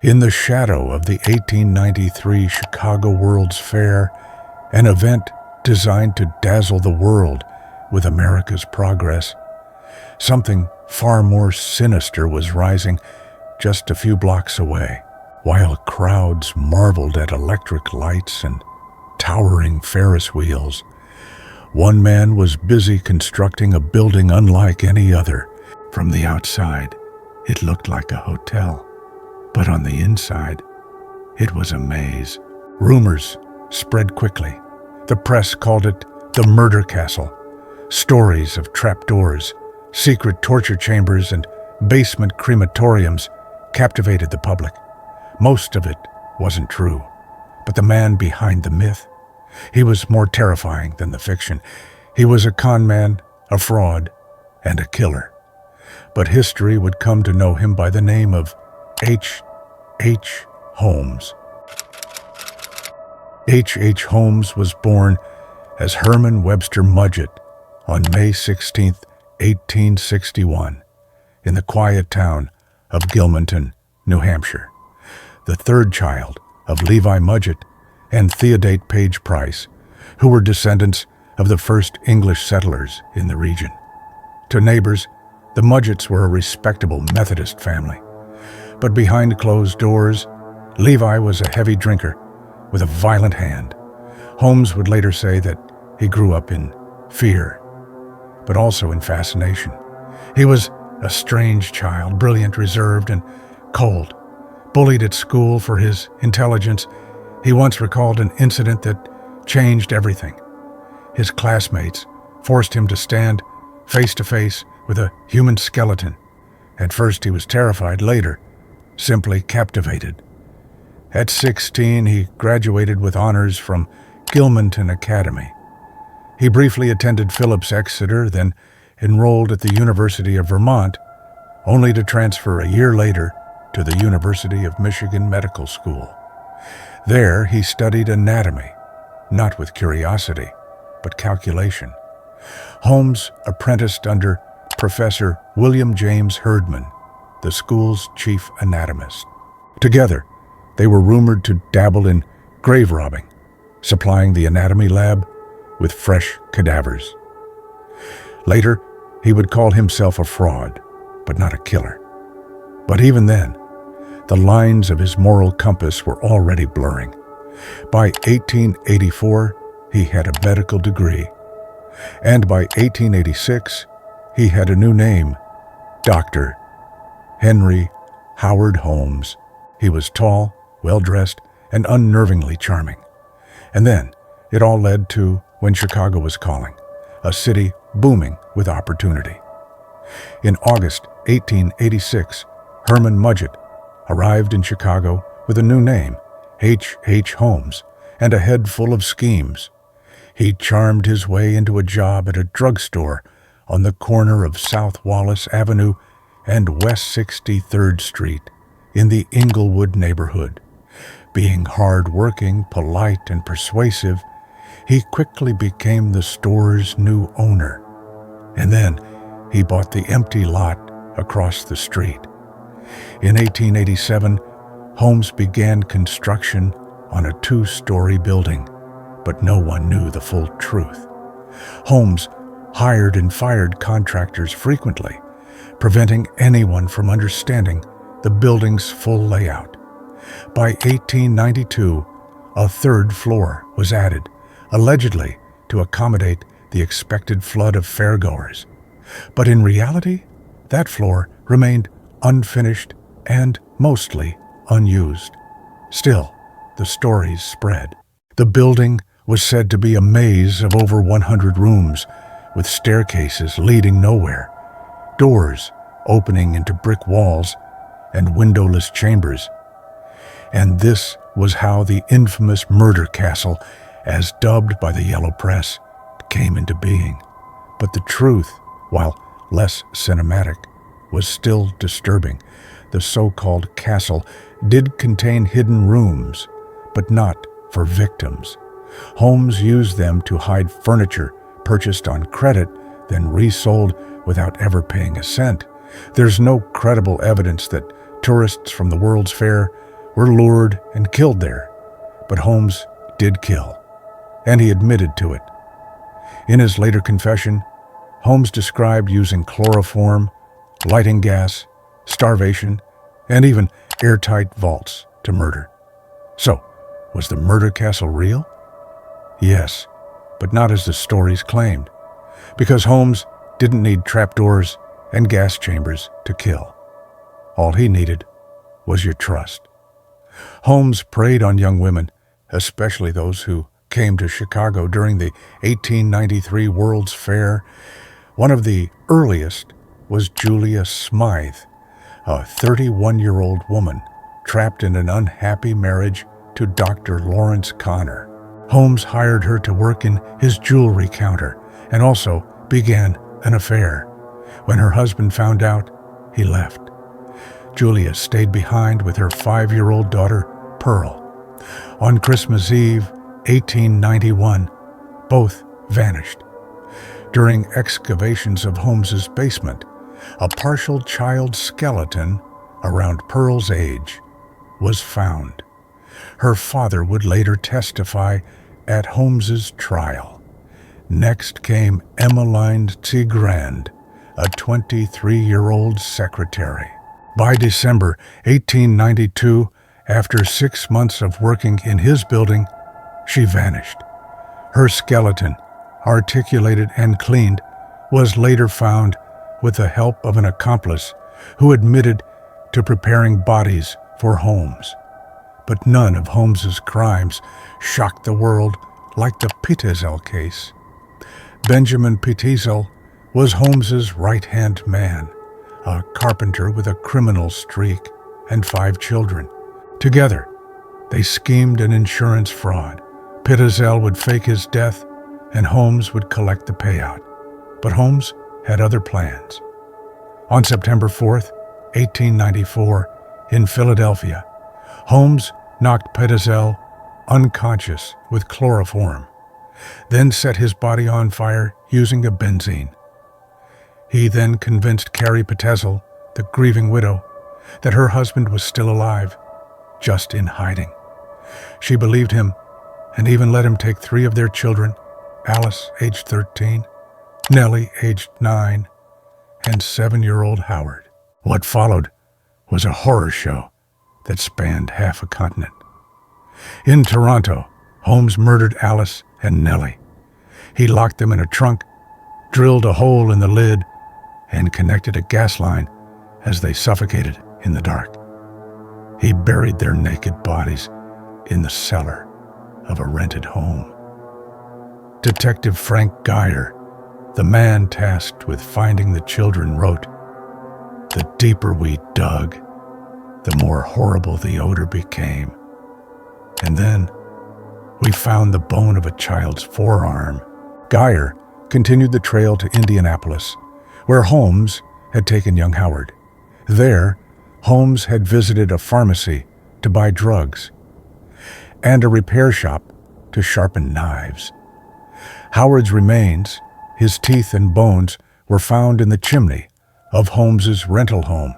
In the shadow of the 1893 Chicago World's Fair, an event designed to dazzle the world with America's progress, something far more sinister was rising just a few blocks away. While crowds marveled at electric lights and towering Ferris wheels, one man was busy constructing a building unlike any other. From the outside, it looked like a hotel, but on the inside, it was a maze. Rumors spread quickly. The press called it the Murder Castle. Stories of trapdoors, secret torture chambers, and basement crematoriums captivated the public. Most of it wasn't true, but the man behind the myth, he was more terrifying than the fiction. He was a con man, a fraud, and a killer. But history would come to know him by the name of H. Holmes. H. Holmes was born as Herman Webster Mudgett on May 16, 1861, in the quiet town of Gilmanton, New Hampshire, the third child of Levi Mudgett and Theodate Page Price, who were descendants of the first English settlers in the region. To neighbors, the Mudgetts were a respectable Methodist family. But behind closed doors, Levi was a heavy drinker with a violent hand. Holmes would later say that he grew up in fear, but also in fascination. He was a strange child, brilliant, reserved, and cold. Bullied at school for his intelligence, he once recalled an incident that changed everything. His classmates forced him to stand face to face with a human skeleton. At first he was terrified, later simply captivated. At 16, he graduated with honors from Gilmanton Academy. He briefly attended Phillips Exeter, then enrolled at the University of Vermont, only to transfer a year later to the University of Michigan Medical School. There he studied anatomy, not with curiosity, but calculation. Holmes apprenticed under Professor William James Herdman, the school's chief anatomist. Together, they were rumored to dabble in grave robbing, supplying the anatomy lab with fresh cadavers. Later, he would call himself a fraud, but not a killer. But even then, the lines of his moral compass were already blurring. By 1884, he had a medical degree, and by 1886, he had a new name, Dr. Henry Howard Holmes. He was tall, well-dressed, and unnervingly charming. And then, it all led to When Chicago Was Calling, a city booming with opportunity. In August 1886, Herman Mudgett arrived in Chicago with a new name, H. Holmes, and a head full of schemes. He charmed his way into a job at a drugstore on the corner of South Wallace Avenue and West 63rd Street in the Inglewood neighborhood. Being hard-working, polite, and persuasive, he quickly became the store's new owner. And then he bought the empty lot across the street. In 1887, Holmes began construction on a 2-story building, but no one knew the full truth. Holmes hired and fired contractors frequently, preventing anyone from understanding the building's full layout. By 1892, a 3rd floor was added, allegedly to accommodate the expected flood of fairgoers. But in reality, that floor remained unfinished and mostly unused. Still, the stories spread. The building was said to be a maze of over 100 rooms, with staircases leading nowhere, doors opening into brick walls, and windowless chambers. And this was how the infamous Murder Castle, as dubbed by the Yellow Press, came into being. But the truth, while less cinematic, was still disturbing. The so-called castle did contain hidden rooms, but not for victims. Holmes used them to hide furniture purchased on credit, then resold without ever paying a cent. There's no credible evidence that tourists from the World's Fair were lured and killed there, but Holmes did kill, and he admitted to it. In his later confession, Holmes described using chloroform, lighting gas, starvation, and even airtight vaults to murder. So, was the murder castle real? Yes, but not as the stories claimed, because Holmes didn't need trapdoors and gas chambers to kill. All he needed was your trust. Holmes preyed on young women, especially those who came to Chicago during the 1893 World's Fair. One of the earliest was Julia Smythe, a 31-year-old woman trapped in an unhappy marriage to Dr. Lawrence Connor. Holmes hired her to work in his jewelry counter and also began an affair. When her husband found out, he left. Julia stayed behind with her 5-year-old daughter, Pearl. On Christmas Eve, 1891, both vanished. During excavations of Holmes's basement, a partial child skeleton around Pearl's age was found. Her father would later testify at Holmes's trial. Next came Emmeline Tigrand, a 23-year-old secretary. By December 1892, after 6 months of working in his building, she vanished. Her skeleton, articulated and cleaned, was later found with the help of an accomplice who admitted to preparing bodies for Holmes. But none of Holmes's crimes shocked the world like the Pitezel case. Benjamin Pitezel was Holmes's right-hand man, a carpenter with a criminal streak and 5 children. Together, they schemed an insurance fraud. Pitezel would fake his death, and Holmes would collect the payout. But Holmes had other plans. On September 4th, 1894, in Philadelphia, Holmes knocked Pitezel unconscious with chloroform, then set his body on fire using a benzene. He then convinced Carrie Pitezel, the grieving widow, that her husband was still alive, just in hiding. She believed him and even let him take 3 of their children, Alice, aged 13, Nellie, aged 9, and 7-year-old Howard. What followed was a horror show that spanned half a continent. In Toronto, Holmes murdered Alice and Nellie. He locked them in a trunk, drilled a hole in the lid, and connected a gas line as they suffocated in the dark. He buried their naked bodies in the cellar of a rented home. Detective Frank Geyer, the man tasked with finding the children, wrote, "The deeper we dug, the more horrible the odor became. And then we found the bone of a child's forearm." Geyer continued the trail to Indianapolis, where Holmes had taken young Howard. There, Holmes had visited a pharmacy to buy drugs and a repair shop to sharpen knives. Howard's remains, his teeth and bones, were found in the chimney of Holmes's rental home.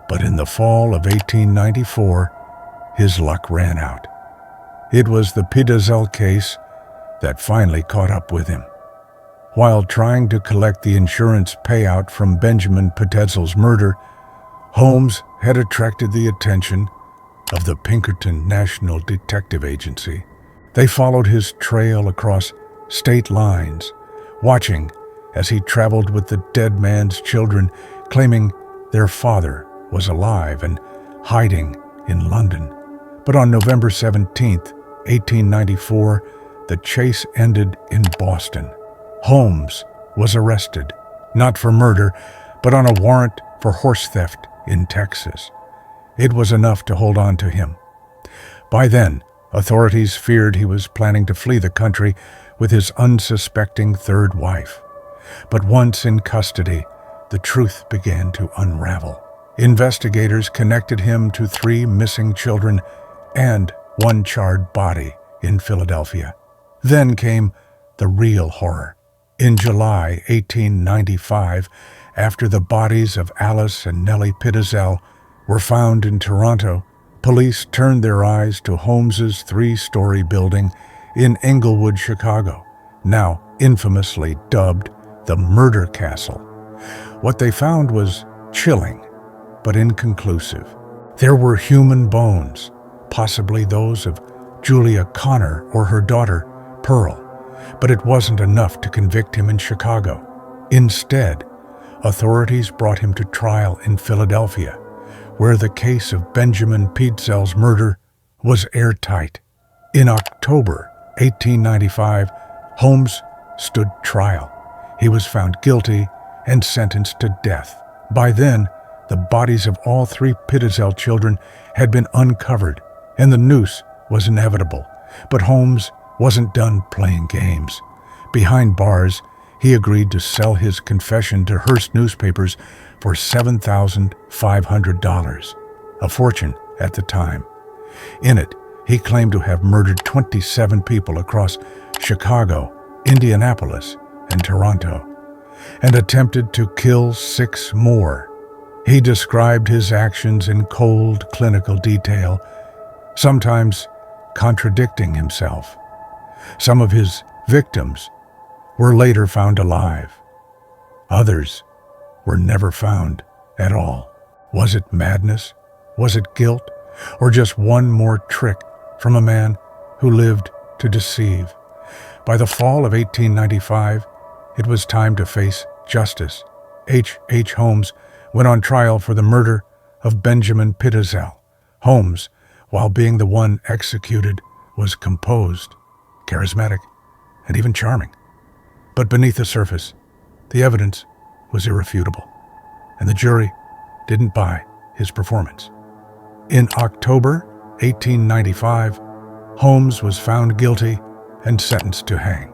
But in the fall of 1894, his luck ran out. It was the Pitezel case that finally caught up with him. While trying to collect the insurance payout from Benjamin Pitezel's murder, Holmes had attracted the attention of the Pinkerton National Detective Agency. They followed his trail across state lines, watching as he traveled with the dead man's children, claiming their father was alive and hiding in London. But on November 17th, 1894, the chase ended in Boston. Holmes was arrested, not for murder, but on a warrant for horse theft in Texas. It was enough to hold on to him. By then, authorities feared he was planning to flee the country with his unsuspecting third wife. But once in custody, the truth began to unravel. Investigators connected him to 3 missing children and 1 charred body in Philadelphia. Then came the real horror. In July 1895, after the bodies of Alice and Nellie Pitezel were found in Toronto, police turned their eyes to Holmes's 3-story building in Englewood, Chicago, now infamously dubbed the Murder Castle. What they found was chilling, but inconclusive. There were human bones, possibly those of Julia Connor or her daughter, Pearl, but it wasn't enough to convict him in Chicago. Instead, authorities brought him to trial in Philadelphia, where the case of Benjamin Pitezel's murder was airtight. In October 1895, Holmes stood trial. He was found guilty and sentenced to death. By then, the bodies of all 3 Pitezel children had been uncovered, and the noose was inevitable. But Holmes wasn't done playing games. Behind bars, he agreed to sell his confession to Hearst newspapers for $7,500, a fortune at the time. In it, he claimed to have murdered 27 people across Chicago, Indianapolis, and Toronto, and attempted to kill 6 more. He described his actions in cold, clinical detail, sometimes contradicting himself. Some of his victims were later found alive. Others were never found at all. Was it madness? Was it guilt? Or just one more trick from a man who lived to deceive? By the fall of 1895, it was time to face justice. H. Holmes went on trial for the murder of Benjamin Pitezel. Holmes, while being the one executed, was composed, charismatic, and even charming. But beneath the surface, the evidence was irrefutable, and the jury didn't buy his performance. In October 1895, Holmes was found guilty and sentenced to hang.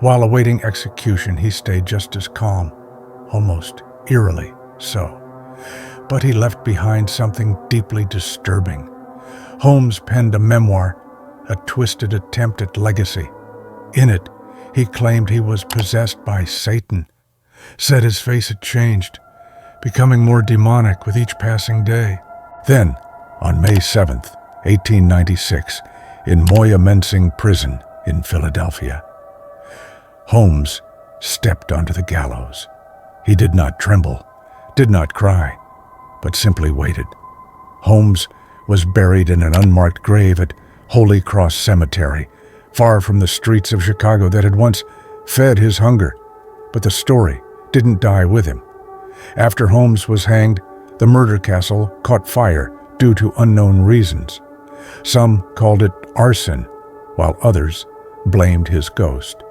While awaiting execution, he stayed just as calm, almost eerily so. But he left behind something deeply disturbing. Holmes penned a memoir, a twisted attempt at legacy. In it, he claimed he was possessed by Satan, said his face had changed, becoming more demonic with each passing day. Then, on May 7th, 1896, in Moyamensing Prison in Philadelphia, Holmes stepped onto the gallows. He did not tremble, did not cry, but simply waited. Holmes was buried in an unmarked grave at Holy Cross Cemetery, far from the streets of Chicago that had once fed his hunger. But the story didn't die with him. After Holmes was hanged, the murder castle caught fire due to unknown reasons. Some called it arson, while others blamed his ghost.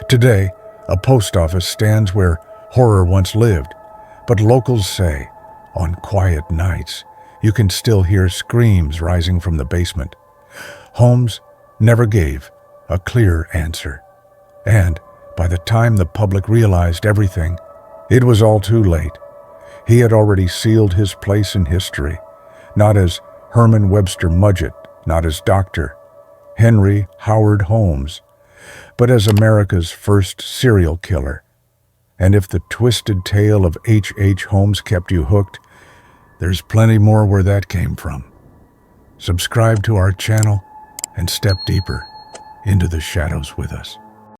Today, a post office stands where horror once lived, but locals say, on quiet nights, you can still hear screams rising from the basement. Holmes never gave a clear answer, and by the time the public realized everything, it was all too late. He had already sealed his place in history, not as Herman Webster Mudgett, not as Dr. Henry Howard Holmes, but as America's first serial killer. And if the twisted tale of H. Holmes kept you hooked, there's plenty more where that came from. Subscribe to our channel and step deeper into the shadows with us.